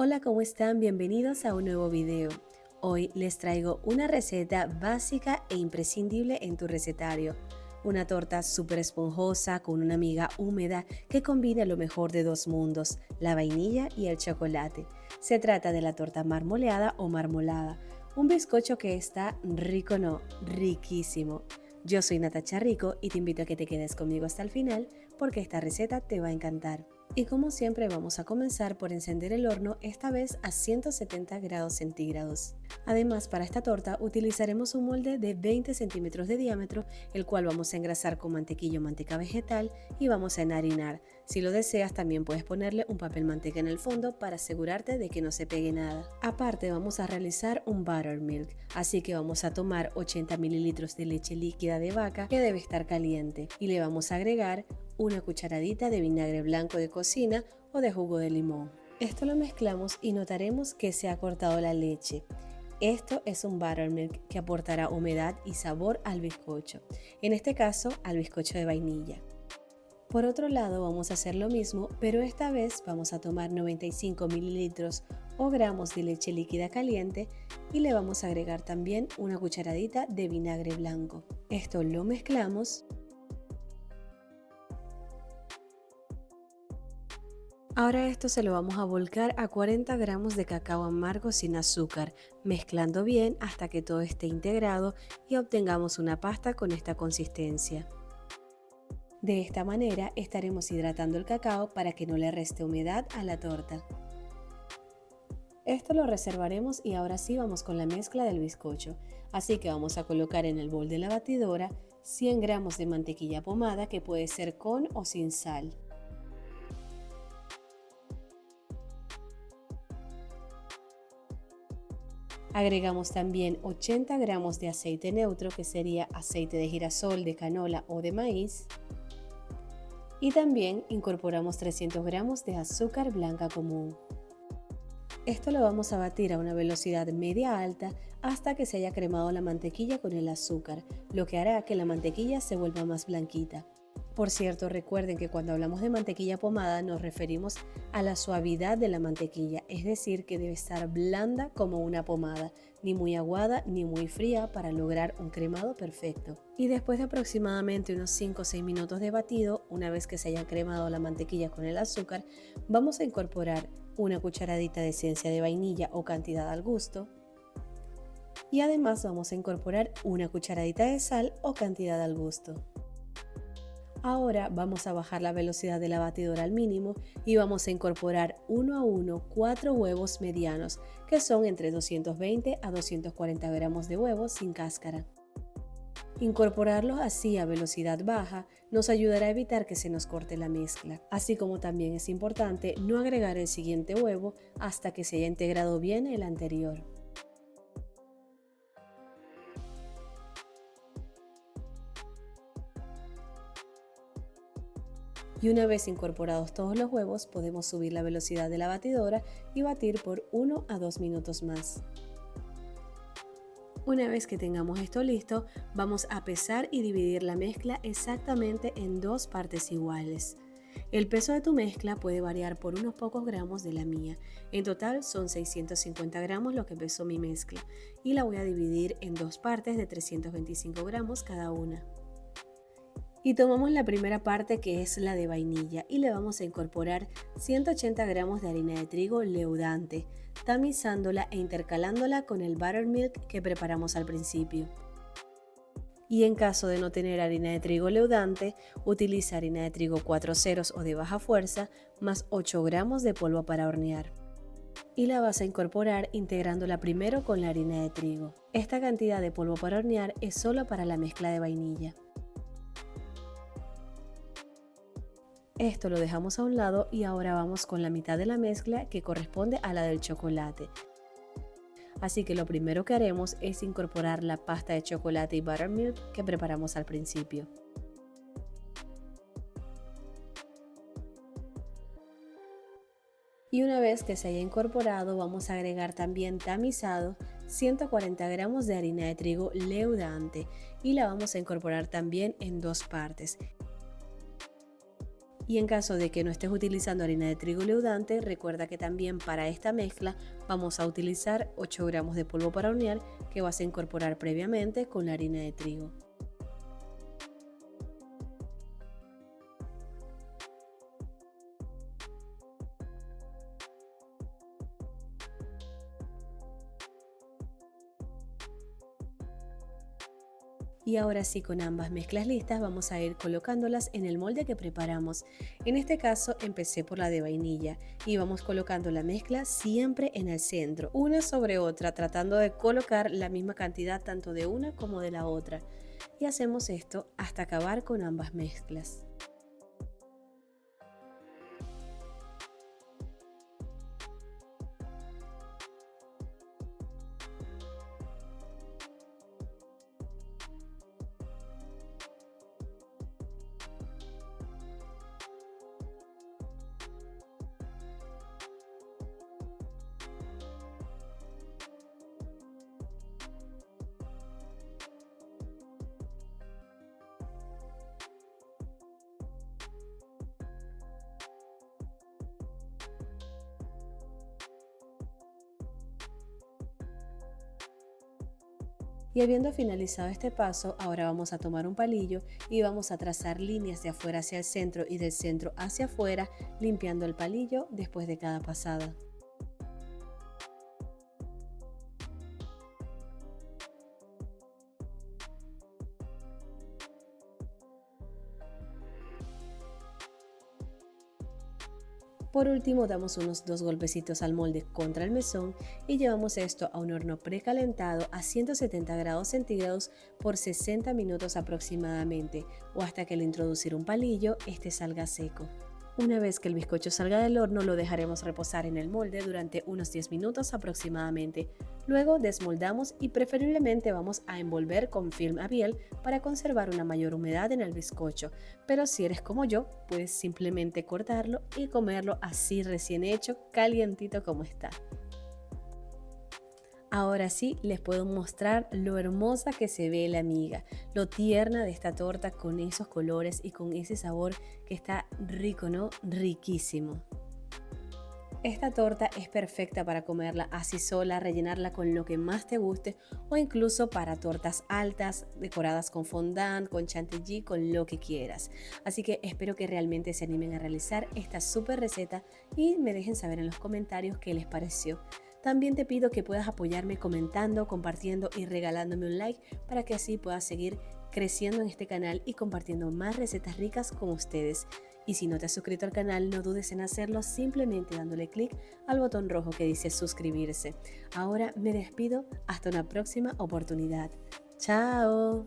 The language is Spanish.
Hola, ¿cómo están? Bienvenidos a un nuevo video. Hoy les traigo una receta básica e imprescindible en tu recetario. Una torta súper esponjosa con una miga húmeda que combina lo mejor de dos mundos, la vainilla y el chocolate. Se trata de la torta marmoleada o marmolada, un bizcocho que está rico, no, riquísimo. Yo soy Natacha Rico y te invito a que te quedes conmigo hasta el final porque esta receta te va a encantar. Y como siempre vamos a comenzar por encender el horno, esta vez a 170 grados centígrados. Además, para esta torta utilizaremos un molde de 20 centímetros de diámetro, el cual vamos a engrasar con mantequilla o manteca vegetal y vamos a enharinar. Si lo deseas, también puedes ponerle un papel manteca en el fondo para asegurarte de que no se pegue nada. Aparte, vamos a realizar un buttermilk, así que vamos a tomar 80 mililitros de leche líquida de vaca que debe estar caliente y le vamos a agregar una cucharadita de vinagre blanco de cocina o de jugo de limón. Esto lo mezclamos y notaremos que se ha cortado la leche. Esto es un buttermilk que aportará humedad y sabor al bizcocho, en este caso al bizcocho de vainilla. Por otro lado vamos a hacer lo mismo, pero esta vez vamos a tomar 95 mililitros o gramos de leche líquida caliente y le vamos a agregar también una cucharadita de vinagre blanco. Esto lo mezclamos. Ahora esto se lo vamos a volcar a 40 gramos de cacao amargo sin azúcar, mezclando bien hasta que todo esté integrado y obtengamos una pasta con esta consistencia. De esta manera estaremos hidratando el cacao para que no le reste humedad a la torta. Esto lo reservaremos y ahora sí vamos con la mezcla del bizcocho. Así que vamos a colocar en el bol de la batidora 100 gramos de mantequilla pomada que puede ser con o sin sal. Agregamos también 80 gramos de aceite neutro, que sería aceite de girasol, de canola o de maíz. Y también incorporamos 300 gramos de azúcar blanca común. Esto lo vamos a batir a una velocidad media alta hasta que se haya cremado la mantequilla con el azúcar, lo que hará que la mantequilla se vuelva más blanquita. Por cierto, recuerden que cuando hablamos de mantequilla pomada nos referimos a la suavidad de la mantequilla, es decir, que debe estar blanda como una pomada, ni muy aguada ni muy fría para lograr un cremado perfecto. Y después de aproximadamente unos 5 o 6 minutos de batido, una vez que se haya cremado la mantequilla con el azúcar, vamos a incorporar una cucharadita de esencia de vainilla o cantidad al gusto. Y además vamos a incorporar una cucharadita de sal o cantidad al gusto. Ahora vamos a bajar la velocidad de la batidora al mínimo y vamos a incorporar uno a uno 4 huevos medianos, que son entre 220 a 240 gramos de huevos sin cáscara. Incorporarlos así a velocidad baja nos ayudará a evitar que se nos corte la mezcla, así como también es importante no agregar el siguiente huevo hasta que se haya integrado bien el anterior. Y una vez incorporados todos los huevos, podemos subir la velocidad de la batidora y batir por 1 a 2 minutos más. Una vez que tengamos esto listo, vamos a pesar y dividir la mezcla exactamente en dos partes iguales. El peso de tu mezcla puede variar por unos pocos gramos de la mía. En total son 650 gramos lo que pesó mi mezcla y la voy a dividir en dos partes de 325 gramos cada una. Y tomamos la primera parte, que es la de vainilla, y le vamos a incorporar 180 gramos de harina de trigo leudante, tamizándola e intercalándola con el buttermilk que preparamos al principio. Y en caso de no tener harina de trigo leudante, utiliza harina de trigo 4 ceros o de baja fuerza más 8 gramos de polvo para hornear. Y la vas a incorporar integrándola primero con la harina de trigo. Esta cantidad de polvo para hornear es solo para la mezcla de vainilla. Esto lo dejamos a un lado y ahora vamos con la mitad de la mezcla, que corresponde a la del chocolate. Así que lo primero que haremos es incorporar la pasta de chocolate y buttermilk que preparamos al principio. Y una vez que se haya incorporado, vamos a agregar también tamizado 140 gramos de harina de trigo leudante y la vamos a incorporar también en dos partes. Y en caso de que no estés utilizando harina de trigo leudante, recuerda que también para esta mezcla vamos a utilizar 8 gramos de polvo para hornear que vas a incorporar previamente con la harina de trigo. Y ahora sí, con ambas mezclas listas, vamos a ir colocándolas en el molde que preparamos. En este caso empecé por la de vainilla y vamos colocando la mezcla siempre en el centro, una sobre otra, tratando de colocar la misma cantidad tanto de una como de la otra. Y hacemos esto hasta acabar con ambas mezclas. Y habiendo finalizado este paso, ahora vamos a tomar un palillo y vamos a trazar líneas de afuera hacia el centro y del centro hacia afuera, limpiando el palillo después de cada pasada. Por último, damos unos 2 golpecitos al molde contra el mesón y llevamos esto a un horno precalentado a 170 grados centígrados por 60 minutos aproximadamente o hasta que al introducir un palillo este salga seco. Una vez que el bizcocho salga del horno, lo dejaremos reposar en el molde durante unos 10 minutos aproximadamente. Luego desmoldamos y preferiblemente vamos a envolver con film a piel para conservar una mayor humedad en el bizcocho. Pero si eres como yo, puedes simplemente cortarlo y comerlo así recién hecho, calientito como está. Ahora sí, les puedo mostrar lo hermosa que se ve la miga, lo tierna de esta torta con esos colores y con ese sabor que está rico, ¿no? Riquísimo. Esta torta es perfecta para comerla así sola, rellenarla con lo que más te guste o incluso para tortas altas, decoradas con fondant, con chantilly, con lo que quieras. Así que espero que realmente se animen a realizar esta súper receta y me dejen saber en los comentarios qué les pareció. También te pido que puedas apoyarme comentando, compartiendo y regalándome un like para que así puedas seguir creciendo en este canal y compartiendo más recetas ricas con ustedes. Y si no te has suscrito al canal, no dudes en hacerlo simplemente dándole clic al botón rojo que dice suscribirse. Ahora me despido, hasta una próxima oportunidad. ¡Chao!